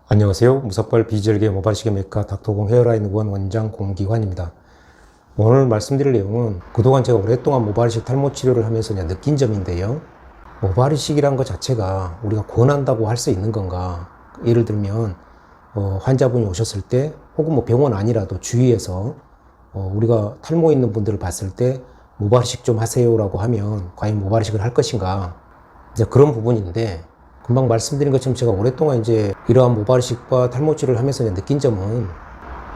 안녕하세요. 무삭발 비절개 모발시계 메카 닥터공 헤어라인 원 원장 공기환입니다. 오늘 말씀드릴 내용은 그동안 제가 오랫동안 모발이식 탈모 치료를 하면서 느낀 점인데요. 모발이식이란 것 자체가 우리가 권한다고 할 수 있는 건가? 예를 들면 환자분이 오셨을 때 혹은 병원 아니라도 주위에서 우리가 탈모 있는 분들을 봤을 때 모발이식 좀 하세요라고 하면 과연 모발이식을 할 것인가? 이제 그런 부분인데, 금방 말씀드린 것처럼 제가 오랫동안 이러한 모발이식과 탈모 치료를 하면서 느낀 점은,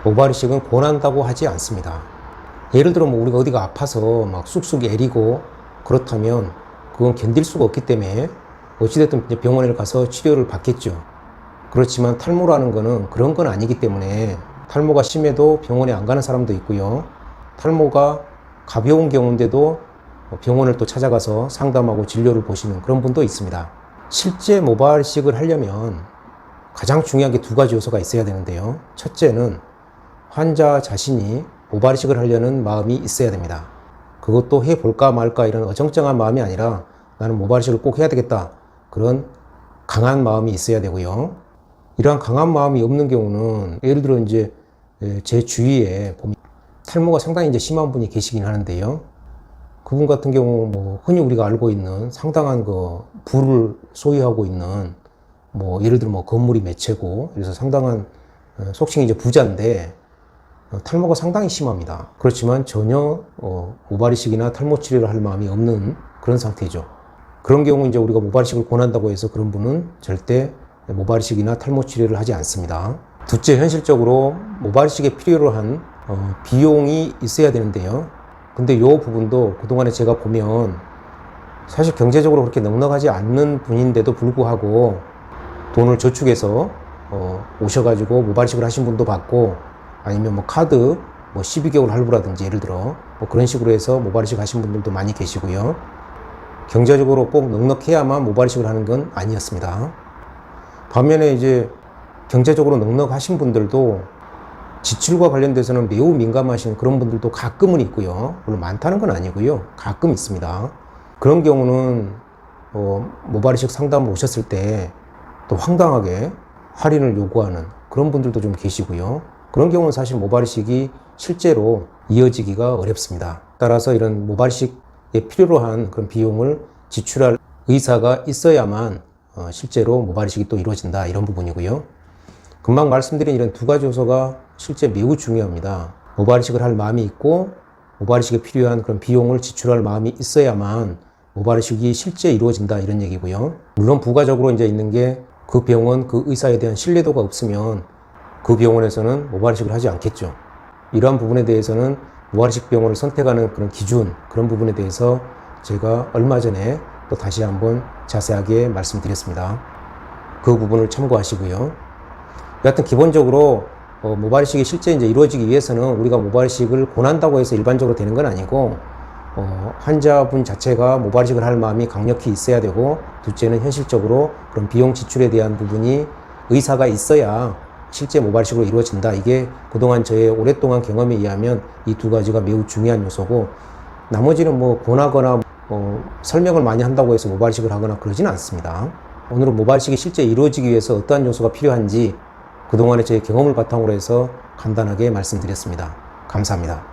모발이식은 권한다고 하지 않습니다. 예를 들어 우리가 어디가 아파서 막 쑥쑥 애리고 그렇다면 그건 견딜 수가 없기 때문에 어찌됐든 병원에 가서 치료를 받겠죠. 그렇지만 탈모라는 거는 그런 건 아니기 때문에, 탈모가 심해도 병원에 안 가는 사람도 있고요. 탈모가 가벼운 경우인데도 병원을 또 찾아가서 상담하고 진료를 보시는 그런 분도 있습니다. 실제 모발이식을 하려면 가장 중요한 게 두 가지 요소가 있어야 되는데요. 첫째는 환자 자신이 모발이식을 하려는 마음이 있어야 됩니다. 그것도 해볼까 말까 이런 어정쩡한 마음이 아니라 나는 모발이식을 꼭 해야 되겠다, 그런 강한 마음이 있어야 되고요. 이러한 강한 마음이 없는 경우는, 예를 들어 제 주위에 보면 탈모가 상당히 심한 분이 계시긴 하는데요. 그분 같은 경우 흔히 우리가 알고 있는 상당한 부를 소유하고 있는 예를 들어 건물이 몇 채고, 그래서 상당한 속칭 부자인데 탈모가 상당히 심합니다. 그렇지만 전혀 모발이식이나 탈모 치료를 할 마음이 없는 그런 상태죠. 그런 경우 우리가 모발이식을 권한다고 해서 그런 분은 절대 모발이식이나 탈모 치료를 하지 않습니다. 둘째, 현실적으로 모발이식에 필요로 한 비용이 있어야 되는데요. 근데 이 부분도 그동안에 제가 보면 사실 경제적으로 그렇게 넉넉하지 않는 분인데도 불구하고 돈을 저축해서 오셔가지고 모발이식을 하신 분도 봤고, 아니면 카드 12개월 할부라든지 예를 들어 그런 식으로 해서 모발이식 하신 분들도 많이 계시고요. 경제적으로 꼭 넉넉해야만 모발이식을 하는 건 아니었습니다. 반면에 경제적으로 넉넉하신 분들도 지출과 관련돼서는 매우 민감하신 그런 분들도 가끔은 있고요. 물론 많다는 건 아니고요. 가끔 있습니다. 그런 경우는 모발이식 상담을 오셨을 때 또 황당하게 할인을 요구하는 그런 분들도 좀 계시고요. 그런 경우는 사실 모발이식이 실제로 이어지기가 어렵습니다. 따라서 이런 모발이식에 필요로 한 그런 비용을 지출할 의사가 있어야만 실제로 모발이식이 또 이루어진다, 이런 부분이고요. 금방 말씀드린 이런 두 가지 요소가 실제 매우 중요합니다. 모발이식을 할 마음이 있고 모발이식에 필요한 그런 비용을 지출할 마음이 있어야만 모발이식이 실제 이루어진다, 이런 얘기고요. 물론 부가적으로 있는 게, 그 병원, 그 의사에 대한 신뢰도가 없으면 그 병원에서는 모발이식을 하지 않겠죠. 이러한 부분에 대해서는 모발이식 병원을 선택하는 그런 기준, 그런 부분에 대해서 제가 얼마 전에 또 다시 한번 자세하게 말씀드렸습니다. 그 부분을 참고하시고요. 여하튼 기본적으로 모발이식이 실제 이루어지기 위해서는 우리가 모발이식을 권한다고 해서 일반적으로 되는 건 아니고, 환자분 자체가 모발이식을 할 마음이 강력히 있어야 되고, 둘째는 현실적으로 그런 비용 지출에 대한 부분이 의사가 있어야 실제 모발이식으로 이루어진다. 이게 그동안 저의 오랫동안 경험에 의하면 이 두 가지가 매우 중요한 요소고, 나머지는 권하거나 설명을 많이 한다고 해서 모발이식을 하거나 그러지는 않습니다. 오늘은 모발이식이 실제 이루어지기 위해서 어떠한 요소가 필요한지 그동안의 제 경험을 바탕으로 해서 간단하게 말씀드렸습니다. 감사합니다.